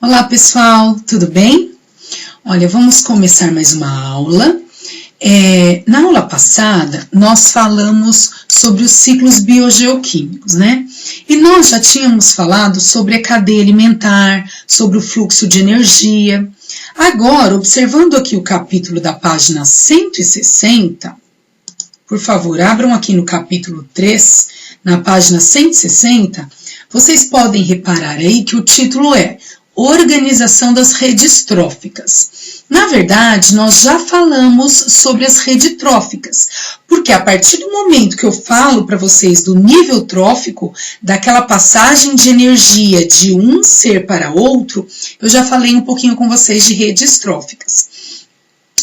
Olá pessoal, tudo bem? Olha, vamos começar mais uma aula. Na aula passada, nós falamos sobre os ciclos biogeoquímicos, né? E nós já tínhamos falado sobre a cadeia alimentar, sobre o fluxo de energia. Agora, observando aqui o capítulo da página 160, por favor, abram aqui no capítulo 3, na página 160, vocês podem reparar aí que o título é Organização das redes tróficas. Na verdade, nós já falamos sobre as redes tróficas, porque a partir do momento que eu falo para vocês do nível trófico, daquela passagem de energia de um ser para outro, eu já falei um pouquinho com vocês de redes tróficas.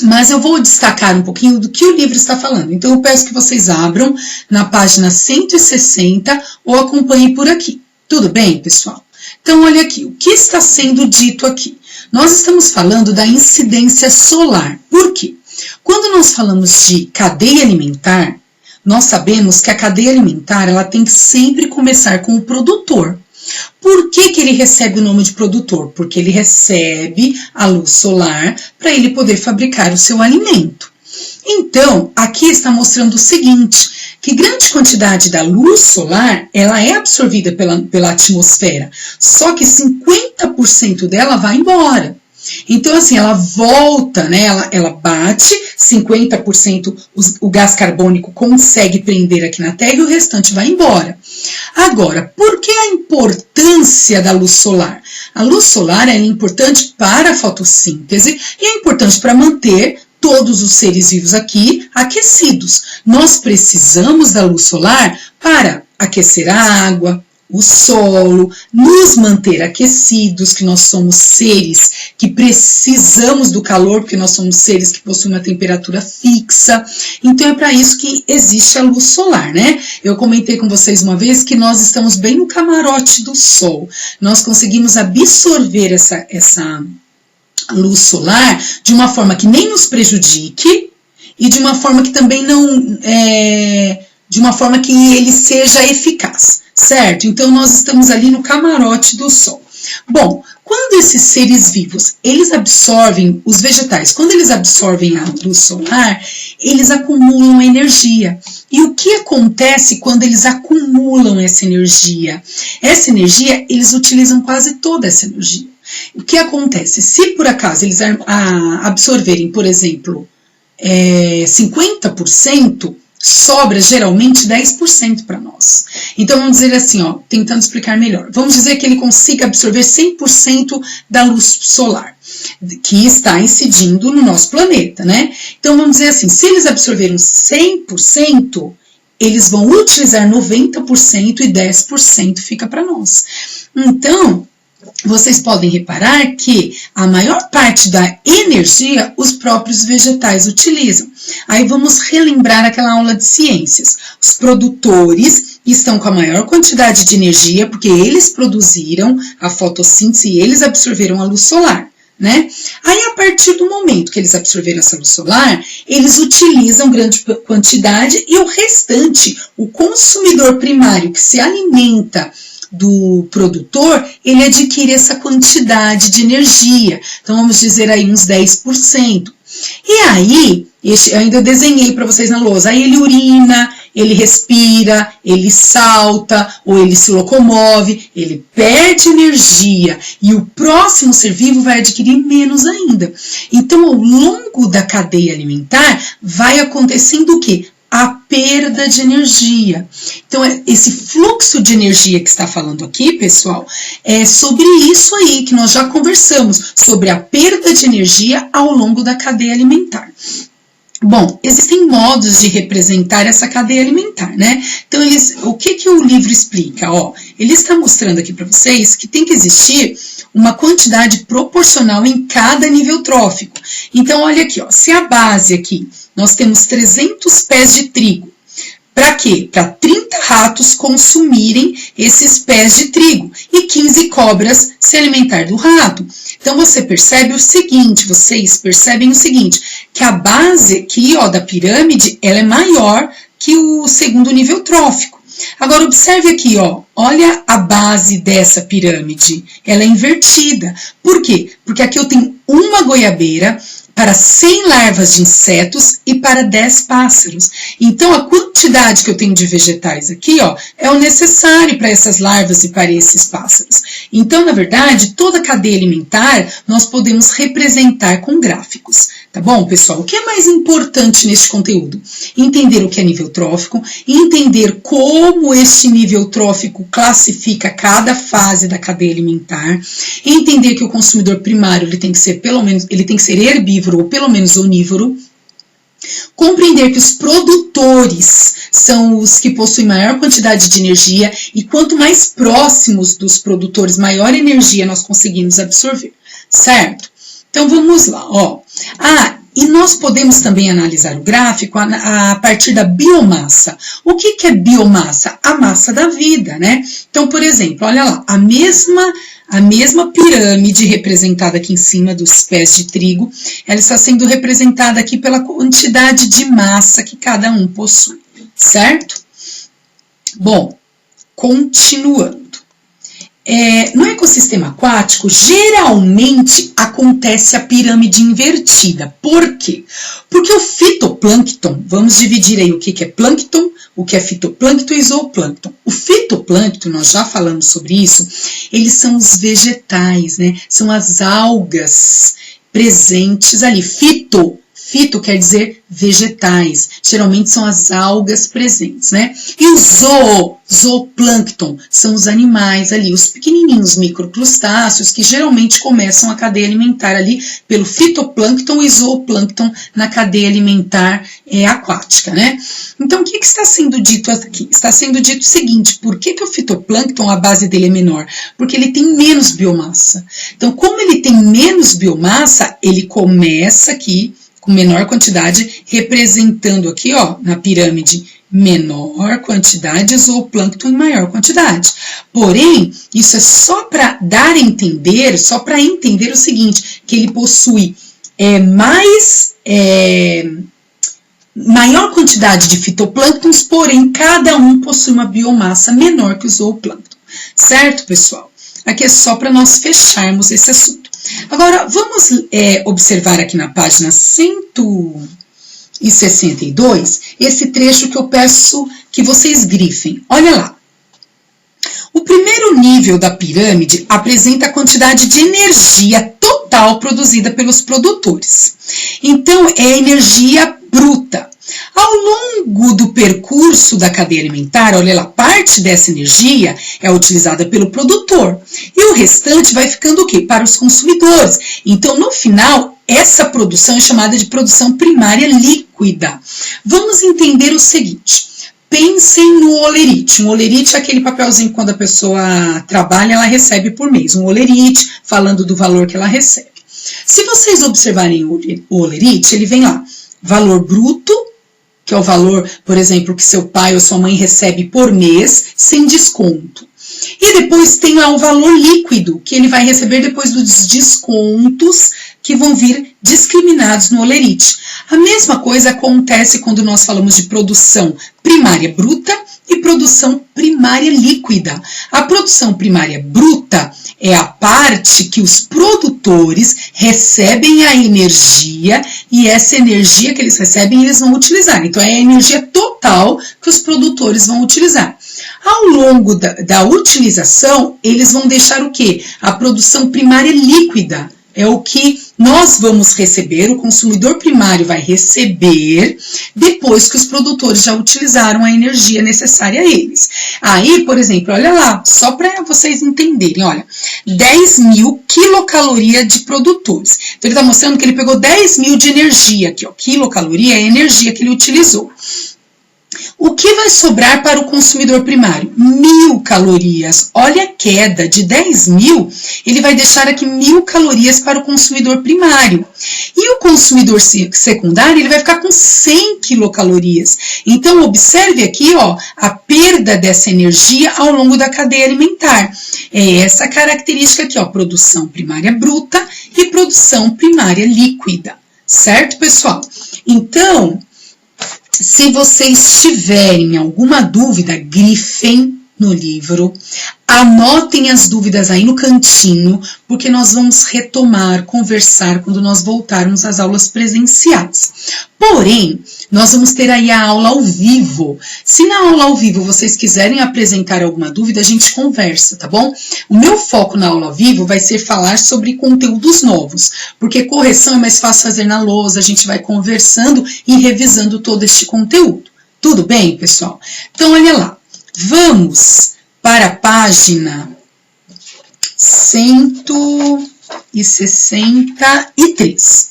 Mas eu vou destacar um pouquinho do que o livro está falando. Então, eu peço que vocês abram na página 160 ou acompanhem por aqui. Tudo bem, pessoal? Então, olha aqui, o que está sendo dito aqui? Nós estamos falando da incidência solar. Por quê? Quando nós falamos de cadeia alimentar, nós sabemos que a cadeia alimentar ela tem que sempre começar com o produtor. Por que ele recebe o nome de produtor? Porque ele recebe a luz solar para ele poder fabricar o seu alimento. Então, aqui está mostrando o seguinte, que grande quantidade da luz solar, ela é absorvida pela atmosfera, só que 50% dela vai embora. Então, assim, ela volta, né? Ela bate, 50% o gás carbônico consegue prender aqui na Terra e o restante vai embora. Agora, por que a importância da luz solar? A luz solar é importante para a fotossíntese e é importante para manter todos os seres vivos aqui aquecidos. Nós precisamos da luz solar para aquecer a água, o solo, nos manter aquecidos, que nós somos seres que precisamos do calor, porque nós somos seres que possuem uma temperatura fixa. Então é para isso que existe a luz solar, né? Eu comentei com vocês uma vez que nós estamos bem no camarote do sol. Nós conseguimos absorver essa luz solar de uma forma que nem nos prejudique e de uma forma que também não de uma forma que ele seja eficaz, certo? Então nós estamos ali no camarote do sol. Bom, quando esses seres vivos, eles absorvem, os vegetais, quando eles absorvem a luz solar, eles acumulam energia. E o que acontece quando eles acumulam essa energia? Essa energia, eles utilizam quase toda essa energia. O que acontece? Se por acaso eles absorverem, por exemplo, 50%, sobra geralmente 10% para nós. Então vamos dizer assim, ó, tentando explicar melhor. Vamos dizer que ele consiga absorver 100% da luz solar que está incidindo no nosso planeta, né? Então vamos dizer assim, se eles absorveram 100%, eles vão utilizar 90% e 10% fica para nós. Então, vocês podem reparar que a maior parte da energia os próprios vegetais utilizam. Aí vamos relembrar aquela aula de ciências. Os produtores estão com a maior quantidade de energia porque eles produziram a fotossíntese e eles absorveram a luz solar, né? Aí a partir do momento que eles absorveram essa luz solar, eles utilizam grande quantidade e o restante, o consumidor primário que se alimenta do produtor, ele adquire essa quantidade de energia. Então, vamos dizer aí uns 10%. E aí, eu ainda desenhei para vocês na lousa, aí ele urina, ele respira, ele salta, ou ele se locomove, ele perde energia e o próximo ser vivo vai adquirir menos ainda. Então, ao longo da cadeia alimentar, vai acontecendo o quê? A perda de energia. Então, esse fluxo de energia que está falando aqui, pessoal, é sobre isso aí que nós já conversamos, sobre a perda de energia ao longo da cadeia alimentar. Bom, existem modos de representar essa cadeia alimentar, né? Então, o que o livro explica? Ó, ele está mostrando aqui para vocês que tem que existir uma quantidade proporcional em cada nível trófico. Então, olha aqui, ó, se a base aqui, nós temos 300 pés de trigo. Para quê? Para 30 ratos consumirem esses pés de trigo e 15 cobras se alimentar do rato. Então, você percebe o seguinte, vocês percebem o seguinte, que a base aqui, ó, da pirâmide, ela é maior que o segundo nível trófico. Agora, observe aqui, ó, olha a base dessa pirâmide, ela é invertida. Por quê? Porque aqui eu tenho uma goiabeira para 100 larvas de insetos e para 10 pássaros. Então, a quantidade que eu tenho de vegetais aqui, ó, é o necessário para essas larvas e para esses pássaros. Então, na verdade, toda a cadeia alimentar nós podemos representar com gráficos. Tá bom, pessoal? O que é mais importante neste conteúdo? Entender o que é nível trófico, entender como este nível trófico classifica cada fase da cadeia alimentar, entender que o consumidor primário ele tem que ser herbívoro ou pelo menos onívoro, compreender que os produtores são os que possuem maior quantidade de energia e quanto mais próximos dos produtores, maior energia nós conseguimos absorver, certo? Então vamos lá, ó. E nós podemos também analisar o gráfico a partir da biomassa. O que é biomassa? A massa da vida, né? Então, por exemplo, olha lá, a mesma pirâmide representada aqui em cima dos pés de trigo, ela está sendo representada aqui pela quantidade de massa que cada um possui, certo? Bom, continuando. No ecossistema aquático, geralmente acontece a pirâmide invertida. Por quê? Porque o fitoplâncton, vamos dividir aí o que é plâncton, o que é fitoplâncton e zooplâncton. O fitoplâncton, nós já falamos sobre isso, eles são os vegetais, né? São as algas presentes ali. Fito quer dizer vegetais, geralmente são as algas presentes, né? E o zooplâncton são os animais ali, os pequenininhos microcrustáceos que geralmente começam a cadeia alimentar ali pelo fitoplâncton e zooplâncton na cadeia alimentar aquática, né? Então, o que está sendo dito aqui? Está sendo dito o seguinte, por que o fitoplâncton, a base dele é menor? Porque ele tem menos biomassa. Então, como ele tem menos biomassa, ele começa aqui com menor quantidade, representando aqui, ó, na pirâmide, menor quantidade, zooplâncton em maior quantidade. Porém, isso é só para dar a entender, só para entender o seguinte, que ele possui maior quantidade de fitoplânctons, porém, cada um possui uma biomassa menor que o zooplâncton. Certo, pessoal? Aqui é só para nós fecharmos esse assunto. Agora, vamos observar aqui na página 162, esse trecho que eu peço que vocês grifem. Olha lá. O primeiro nível da pirâmide apresenta a quantidade de energia total produzida pelos produtores. Então, é energia bruta. Ao longo do percurso da cadeia alimentar, olha lá, parte dessa energia é utilizada pelo produtor e o restante vai ficando o quê? Para os consumidores. Então, no final, essa produção é chamada de produção primária líquida. Vamos entender o seguinte. Pensem no olerite. Um olerite é aquele papelzinho que quando a pessoa trabalha, ela recebe por mês. Um olerite, falando do valor que ela recebe. Se vocês observarem o olerite, ele vem lá, valor bruto, que é o valor, por exemplo, que seu pai ou sua mãe recebe por mês, sem desconto. E depois tem lá o valor líquido, que ele vai receber depois dos descontos que vão vir discriminados no olerite. A mesma coisa acontece quando nós falamos de produção primária bruta e produção primária líquida. A produção primária bruta é a parte que os produtores recebem a energia e essa energia que eles recebem eles vão utilizar. Então, é a energia total que os produtores vão utilizar. Ao longo da utilização, eles vão deixar o quê? A produção primária líquida. É o que nós vamos receber, o consumidor primário vai receber depois que os produtores já utilizaram a energia necessária a eles. Aí, por exemplo, olha lá, só para vocês entenderem, olha, 10.000 quilocalorias de produtores. Então, ele está mostrando que ele pegou 10.000 de energia aqui, ó, quilocaloria é a energia que ele utilizou. O que vai sobrar para o consumidor primário? 1.000 calorias. Olha a queda de 10.000, ele vai deixar aqui 1.000 calorias para o consumidor primário. E o consumidor secundário, ele vai ficar com 100 quilocalorias. Então, observe aqui, ó, a perda dessa energia ao longo da cadeia alimentar. É essa característica aqui, ó, produção primária bruta e produção primária líquida. Certo, pessoal? Então, Se vocês tiverem alguma dúvida, grifem no livro, anotem as dúvidas aí no cantinho, porque nós vamos retomar, conversar quando nós voltarmos às aulas presenciais. Porém, nós vamos ter aí a aula ao vivo. Se na aula ao vivo vocês quiserem apresentar alguma dúvida, a gente conversa, tá bom? O meu foco na aula ao vivo vai ser falar sobre conteúdos novos, porque correção é mais fácil fazer na lousa, a gente vai conversando e revisando todo este conteúdo. Tudo bem, pessoal? Então, olha lá. Vamos para a página 163.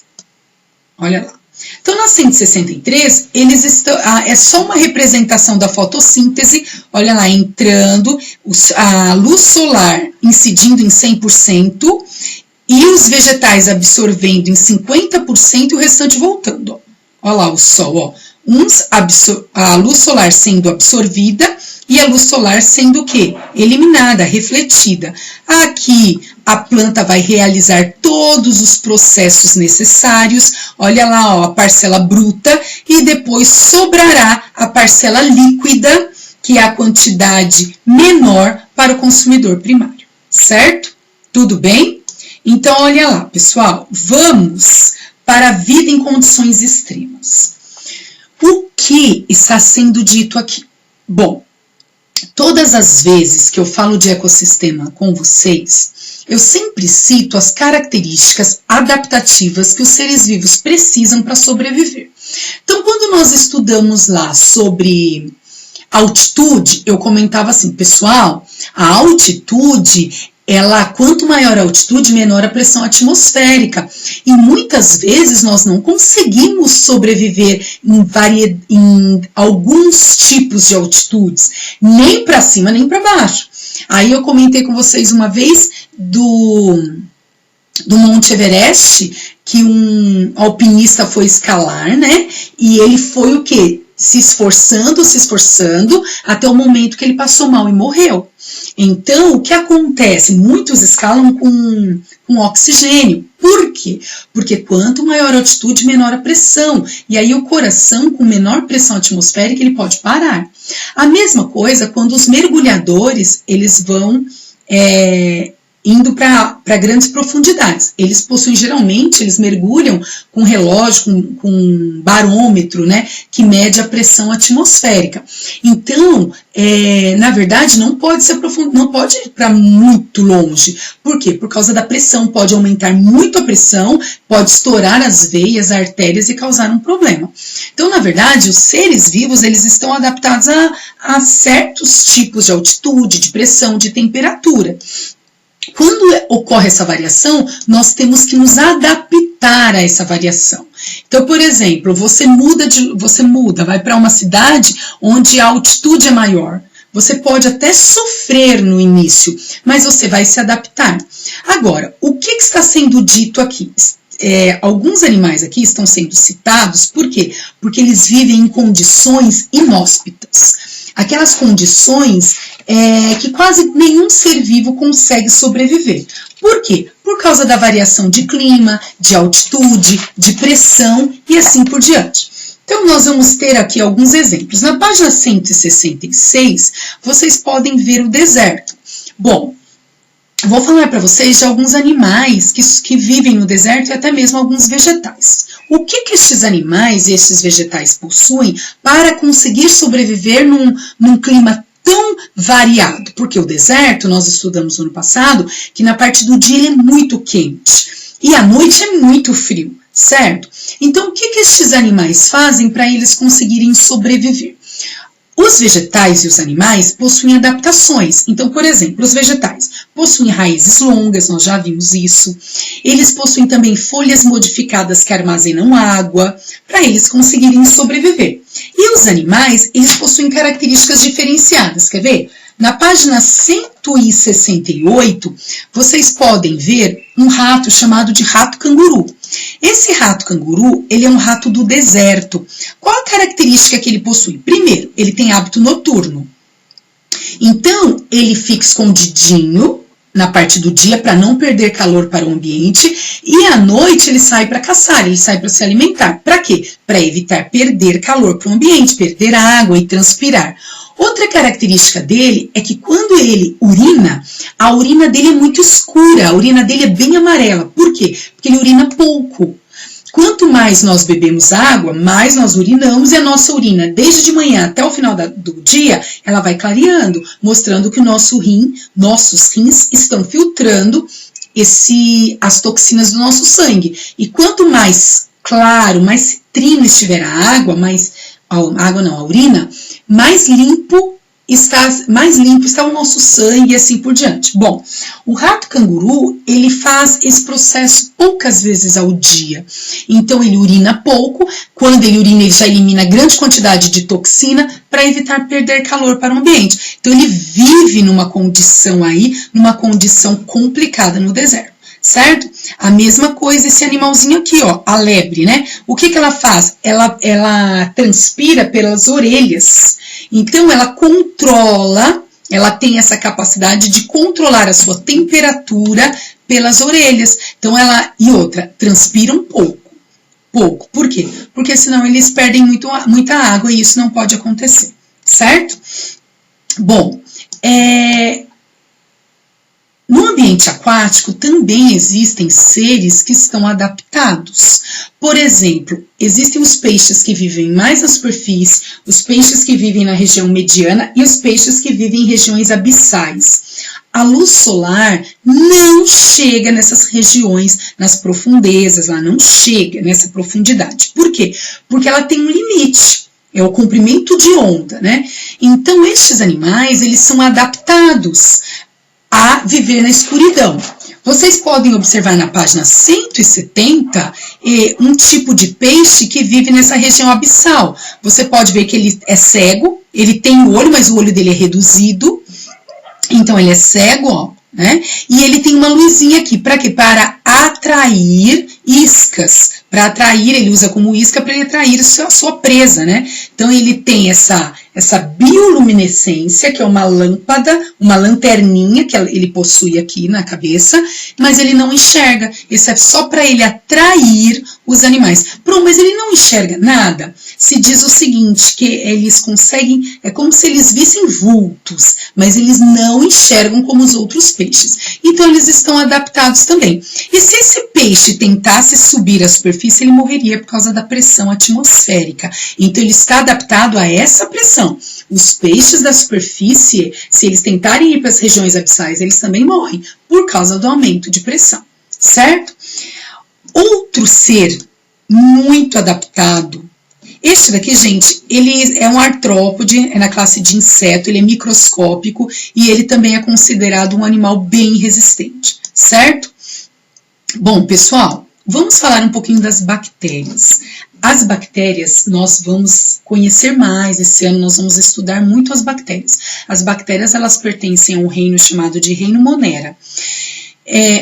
Olha lá. Então, na 163, eles estão, é só uma representação da fotossíntese. Olha lá, entrando, a luz solar incidindo em 100% e os vegetais absorvendo em 50% e o restante voltando. Ó. Olha lá o sol, ó. A luz solar sendo absorvida e a luz solar sendo o quê? Eliminada, refletida. Aqui a planta vai realizar todos os processos necessários. Olha lá, ó, a parcela bruta e depois sobrará a parcela líquida, que é a quantidade menor para o consumidor primário. Certo? Tudo bem? Então, olha lá, pessoal, vamos para a vida em condições extremas. O que está sendo dito aqui? Bom, todas as vezes que eu falo de ecossistema com vocês, eu sempre cito as características adaptativas que os seres vivos precisam para sobreviver. Então, quando nós estudamos lá sobre altitude, eu comentava assim, pessoal, a altitude, quanto maior a altitude, menor a pressão atmosférica. E muitas vezes nós não conseguimos sobreviver em alguns tipos de altitudes, nem para cima nem para baixo. Aí eu comentei com vocês uma vez do Monte Everest, que um alpinista foi escalar, né? E ele foi o quê? Se esforçando, até o momento que ele passou mal e morreu. Então, o que acontece? Muitos escalam com oxigênio. Por quê? Porque quanto maior a altitude, menor a pressão. E aí o coração, com menor pressão atmosférica, ele pode parar. A mesma coisa quando os mergulhadores, eles vão indo para grandes profundidades. Eles possuem, geralmente, eles mergulham com relógio, com barômetro, né, que mede a pressão atmosférica. Então, na verdade, não pode ir para muito longe. Por quê? Por causa da pressão. Pode aumentar muito a pressão, pode estourar as veias, artérias e causar um problema. Então, na verdade, os seres vivos, eles estão adaptados a certos tipos de altitude, de pressão, de temperatura. Quando ocorre essa variação, nós temos que nos adaptar a essa variação. Então, por exemplo, você muda, vai para uma cidade onde a altitude é maior. Você pode até sofrer no início, mas você vai se adaptar. Agora, o que está sendo dito aqui? Alguns animais aqui estão sendo citados, por quê? Porque eles vivem em condições inóspitas. Aquelas condições que quase nenhum ser vivo consegue sobreviver. Por quê? Por causa da variação de clima, de altitude, de pressão e assim por diante. Então, nós vamos ter aqui alguns exemplos. Na página 166, vocês podem ver o deserto. Bom, vou falar para vocês de alguns animais que vivem no deserto e até mesmo alguns vegetais. O que estes animais e esses vegetais possuem para conseguir sobreviver num clima tão variado? Porque o deserto, nós estudamos no ano passado, que na parte do dia ele é muito quente e à noite é muito frio, certo? Então, o que estes animais fazem para eles conseguirem sobreviver? Os vegetais e os animais possuem adaptações. Então, por exemplo, os vegetais possuem raízes longas, nós já vimos isso. Eles possuem também folhas modificadas que armazenam água, para eles conseguirem sobreviver. E os animais, eles possuem características diferenciadas, quer ver? Na página 168, vocês podem ver um rato chamado de rato canguru. Esse rato canguru, ele é um rato do deserto. Qual a característica que ele possui? Primeiro, ele tem hábito noturno. Então, ele fica escondidinho na parte do dia para não perder calor para o ambiente, e à noite ele sai para caçar, ele sai para se alimentar. Para quê? Para evitar perder calor para o ambiente, perder água e transpirar. Outra característica dele é que quando ele urina, a urina dele é muito escura, a urina dele é bem amarela. Por quê? Porque ele urina pouco. Quanto mais nós bebemos água, mais nós urinamos, e a nossa urina, desde de manhã até o final do dia, ela vai clareando, mostrando que nossos rins estão filtrando as toxinas do nosso sangue. E quanto mais claro, mais citrino estiver a urina, mais limpo está o nosso sangue e assim por diante. Bom, o rato canguru, ele faz esse processo poucas vezes ao dia. Então, ele urina pouco. Quando ele urina, ele já elimina grande quantidade de toxina para evitar perder calor para o ambiente. Então, ele vive numa condição complicada no deserto. Certo? A mesma coisa esse animalzinho aqui, ó, a lebre, né? O que ela faz? Ela transpira pelas orelhas. Então, ela controla, ela tem essa capacidade de controlar a sua temperatura pelas orelhas. Então, transpira um pouco. Pouco. Por quê? Porque senão eles perdem muita água e isso não pode acontecer. Certo? Bom, no ambiente aquático também existem seres que estão adaptados. Por exemplo, existem os peixes que vivem mais na superfície, os peixes que vivem na região mediana e os peixes que vivem em regiões abissais. A luz solar não chega nessas regiões, nas profundezas, ela não chega nessa profundidade. Por quê? Porque ela tem um limite. É o comprimento de onda, né? Então, estes animais, eles são adaptados a viver na escuridão. Vocês podem observar na página 170 um tipo de peixe que vive nessa região abissal. Você pode ver que ele é cego, ele tem o olho, mas o olho dele é reduzido. Então, ele é cego, ó, né? E ele tem uma luzinha aqui. Para quê? Para atrair iscas. Para atrair, ele usa como isca para ele atrair a sua presa, né? Então, ele tem essa bioluminescência, que é uma lâmpada, uma lanterninha que ele possui aqui na cabeça, mas ele não enxerga. Isso é só para ele atrair os animais. Pronto, mas ele não enxerga nada. Se diz o seguinte, que eles conseguem, é como se eles vissem vultos, mas eles não enxergam como os outros peixes. Então, eles estão adaptados também. E se esse peixe tentasse subir à superfície, ele morreria por causa da pressão atmosférica. Então, ele está adaptado a essa pressão. Os peixes da superfície, se eles tentarem ir para as regiões abissais, eles também morrem por causa do aumento de pressão, certo? Outro ser muito adaptado, este daqui, gente, ele é um artrópode, é na classe de inseto, ele é microscópico e ele também é considerado um animal bem resistente, certo? Bom, pessoal, vamos falar um pouquinho das bactérias. As bactérias, nós vamos conhecer mais, esse ano nós vamos estudar muito as bactérias. As bactérias, elas pertencem a um reino chamado de reino Monera.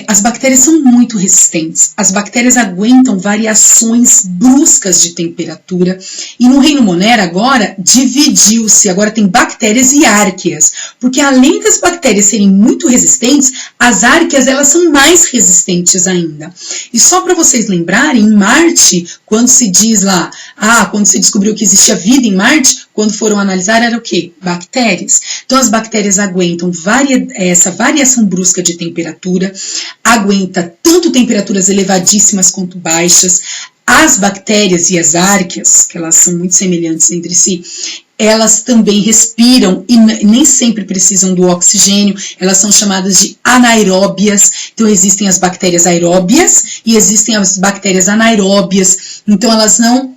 As bactérias são muito resistentes, as bactérias aguentam variações bruscas de temperatura e no reino Monera agora dividiu-se, agora tem bactérias e árqueas, porque além das bactérias serem muito resistentes, as árqueas elas são mais resistentes ainda. E só para vocês lembrarem, em Marte, quando se diz lá, quando se descobriu que existia vida em Marte, quando foram analisar era o quê? Bactérias. Então as bactérias aguentam essa variação brusca de temperatura, aguenta tanto temperaturas elevadíssimas quanto baixas. As bactérias e as árqueas, que elas são muito semelhantes entre si, elas também respiram e nem sempre precisam do oxigênio, elas são chamadas de anaeróbias. Então existem as bactérias aeróbias e existem as bactérias anaeróbias, então elas não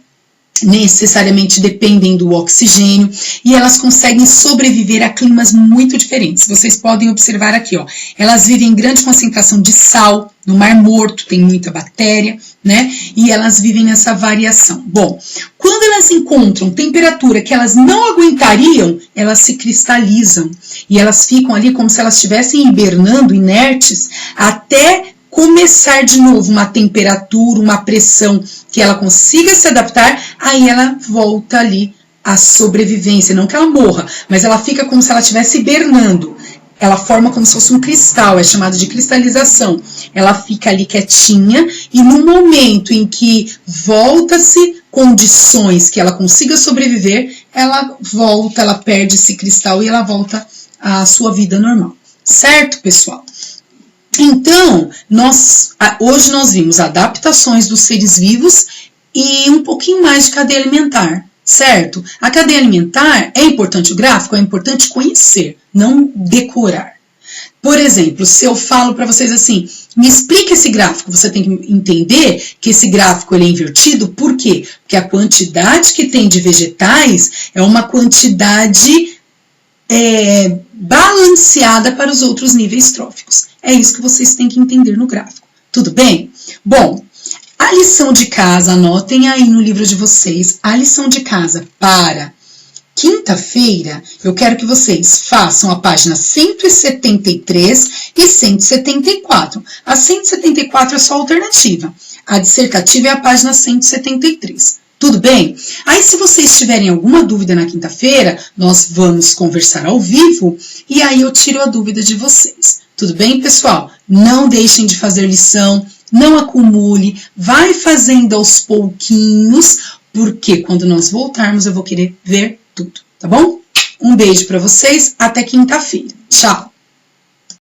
necessariamente dependem do oxigênio e elas conseguem sobreviver a climas muito diferentes. Vocês podem observar aqui, ó, elas vivem em grande concentração de sal, no Mar Morto tem muita bactéria, né? E elas vivem nessa variação. Bom, quando elas encontram temperatura que elas não aguentariam, elas se cristalizam e elas ficam ali como se elas estivessem hibernando, inertes, até começar de novo uma temperatura, uma pressão que ela consiga se adaptar, aí ela volta ali à sobrevivência, não que ela morra, mas ela fica como se ela estivesse hibernando. ela forma como se fosse um cristal, é chamado de cristalização. Ela fica ali quietinha e no momento em que volta-se condições que ela consiga sobreviver, ela volta, ela perde esse cristal e ela volta à sua vida normal. Certo, pessoal? Então, hoje nós vimos adaptações dos seres vivos e um pouquinho mais de cadeia alimentar. Certo? A cadeia alimentar, é importante o gráfico? É importante conhecer, não decorar. Por exemplo, se eu falo para vocês assim, me explica esse gráfico, você tem que entender que esse gráfico ele é invertido, por quê? Porque a quantidade que tem de vegetais é uma quantidade balanceada para os outros níveis tróficos. É isso que vocês têm que entender no gráfico. Tudo bem? Bom, a lição de casa, anotem aí no livro de vocês, a lição de casa para quinta-feira, eu quero que vocês façam a página 173 e 174. A 174 é só alternativa, a dissertativa é a página 173. Tudo bem? Aí, se vocês tiverem alguma dúvida na quinta-feira, nós vamos conversar ao vivo e aí eu tiro a dúvida de vocês. Tudo bem, pessoal? Não deixem de fazer lição. Não acumule, vai fazendo aos pouquinhos, porque quando nós voltarmos eu vou querer ver tudo, tá bom? Um beijo para vocês, até quinta-feira. Tchau!